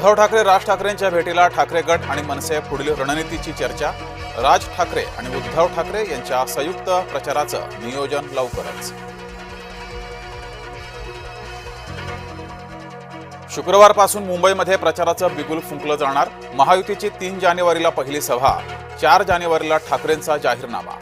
उद्धव ठाकरे राज ठाकरेंच्या भेटीला ठाकरे गट आणि मनसे पुढील रणनीतीची चर्चा। राज ठाकरे आणि उद्धव ठाकरे यांच्या संयुक्त प्रचाराचं नियोजन लवकरच। शुक्रवारपासून मुंबईमध्ये प्रचाराचं बिगुल फुंकलं जाणार। महायुतीची 3 जानेवारीला पहिली सभा, 4 जानेवारीला ठाकरेंचा जाहीरनामा।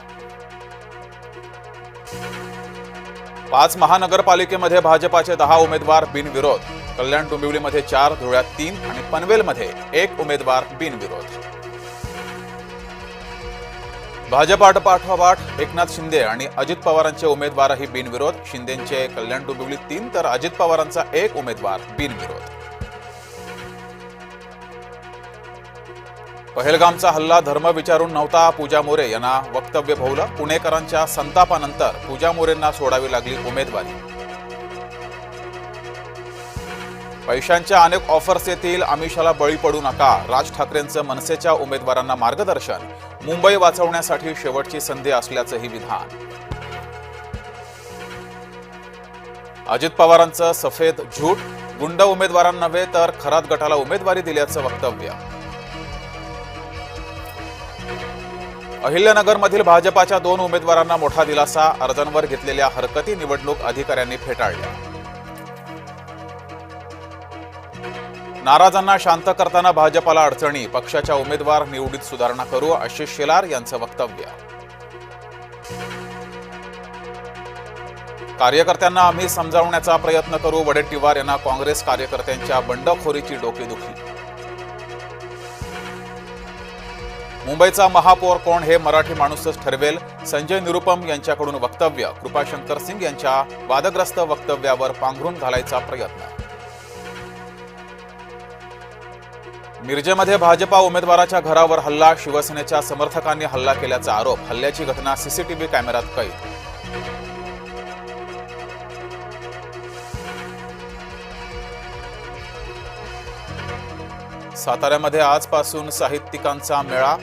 5 महानगरपालिकेमध्ये भाजपाचे 10 उमेदवार बिनविरोध। कल्याण डोंबिवलीमध्ये 4, धुळ्यात 3 आणि पनवेलमध्ये 1 उमेदवार बिनविरोध। भाजपापाठोपाठ एकनाथ शिंदे आणि अजित पवारांचे उमेदवारही बिनविरोध। शिंदेंचे कल्याण डोंबिवलीत 3 तर अजित पवारांचा 1 उमेदवार बिनविरोध। पहलगामचा हल्ला धर्म विचारून नव्हता, पूजा मोरे यांना वक्तव्य भोवलं। पुणेकरांच्या संतापानंतर पूजा मोरेंना सोडावी लागली उमेदवारी। पैशांच्या अनेक ऑफर्स येतील, आमिषाला बळी पडू नका। राज ठाकरेंचं मनसेच्या उमेदवारांना मार्गदर्शन। मुंबई वाचवण्यासाठी शेवटची संधी असल्याचंही विधान। अजित पवारांचं सफेद झूट, गुंड उमेदवारांना नव्हे तर खरात गटाला उमेदवारी दिल्याचं वक्तव्य। अहिल्यानगरमधील भाजपाच्या 2 उमेदवारांना मोठा दिलासा। अर्जांवर घेतलेल्या हरकती निवडणूक अधिकाऱ्यांनी फेटाळल्या। नाराजांना शांत करताना भाजपाला अडचणी, पक्षाच्या उमेदवार निवडीत सुधारणा करू, आशिष शेलार यांचं वक्तव्य। कार्यकर्त्यांना आम्ही समजावण्याचा प्रयत्न करू, वडेट्टीवार यांना काँग्रेस कार्यकर्त्यांच्या बंडखोरीची डोकेदुखी। मुंबईचा महापौर कोण हे मराठी माणूसच ठरवेल, संजय निरुपम यांच्याकडून वक्तव्य। कृपाशंकर सिंग यांच्या वादग्रस्त वक्तव्यावर पांघरून घालायचा प्रयत्न। मिरजेमध्ये भाजपा उमेदवाराच्या घरावर हल्ला, शिवसेनेच्या समर्थकांनी हल्ला केल्याचा आरोप। हल्ल्याची घटना सीसीटीव्ही कॅमेऱ्यात कैद। साताऱ्यामध्ये आजपासून साहित्यिकांचा मेळा,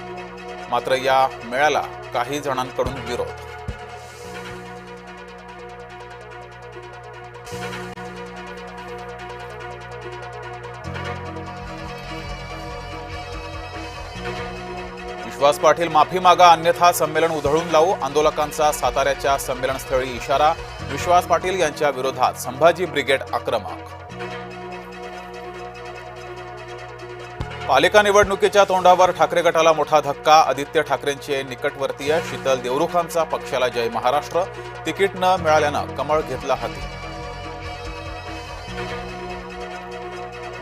मात्र या मेळ्याला काही जणांकडून विरोध। विश्वास पाटील माफी मागा, अन्यथा संमेलन उधळून लावू। आंदोलकांचा साताऱ्याच्या संमेलनस्थळी इशारा। विश्वास पाटील यांच्या विरोधात संभाजी ब्रिगेड आक्रमक। पालिका निवडणुकीच्या तोंडावर ठाकरे गटाला मोठा धक्का। आदित्य ठाकरेंचे निकटवर्तीय शीतल देवरुखांचा पक्षाला जय महाराष्ट्र। तिकीट न मिळाल्यानं कमळ घेतला हाती।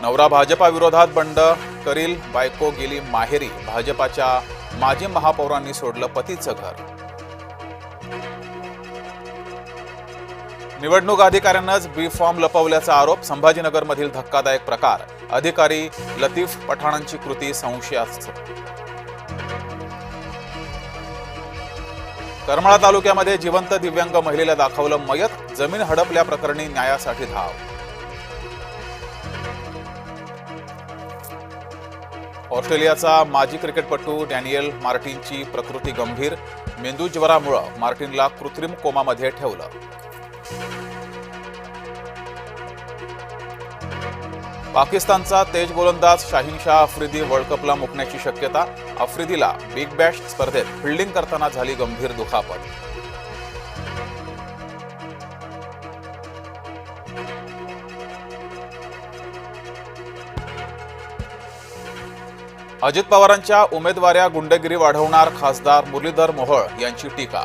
नवरा भाजपा विरोधात बंड करील, बायको गेली माहेरी। भाजपाच्या माजी महापौरांनी सोडलं पतीचं घर। निवडणूक अधिकाऱ्यांनाच बी फॉर्म लपवल्याचा आरोप। संभाजीनगरमधील धक्कादायक प्रकार। अधिकारी लतीफ पठाणांची कृती संशयास्पद। करमाळा तालुक्यामध्ये जिवंत दिव्यांग महिलेला दाखवलं मयत। जमीन हडपल्याप्रकरणी न्यायासाठी धाव। ऑस्ट्रेलियाचा माजी क्रिकेटपटू डॅनियल मार्टिनची प्रकृती गंभीर। मेंदूज्वरामुळे मार्टिनला कृत्रिम कोमामध्ये ठेवलं। पाकिस्तानचा तेज गोलंदाज शाहीन शाह आफ्रिदी वर्ल्ड कपला मुकण्याची शक्यता। आफ्रिदीला बिग बॅश स्पर्धेत फिल्डिंग करताना झाली गंभीर दुखापत। अजित पवारांच्या उमेदवाऱ्या गुंडगिरी वाढवणार, खासदार मुरलीधर मोहोळ यांची टीका।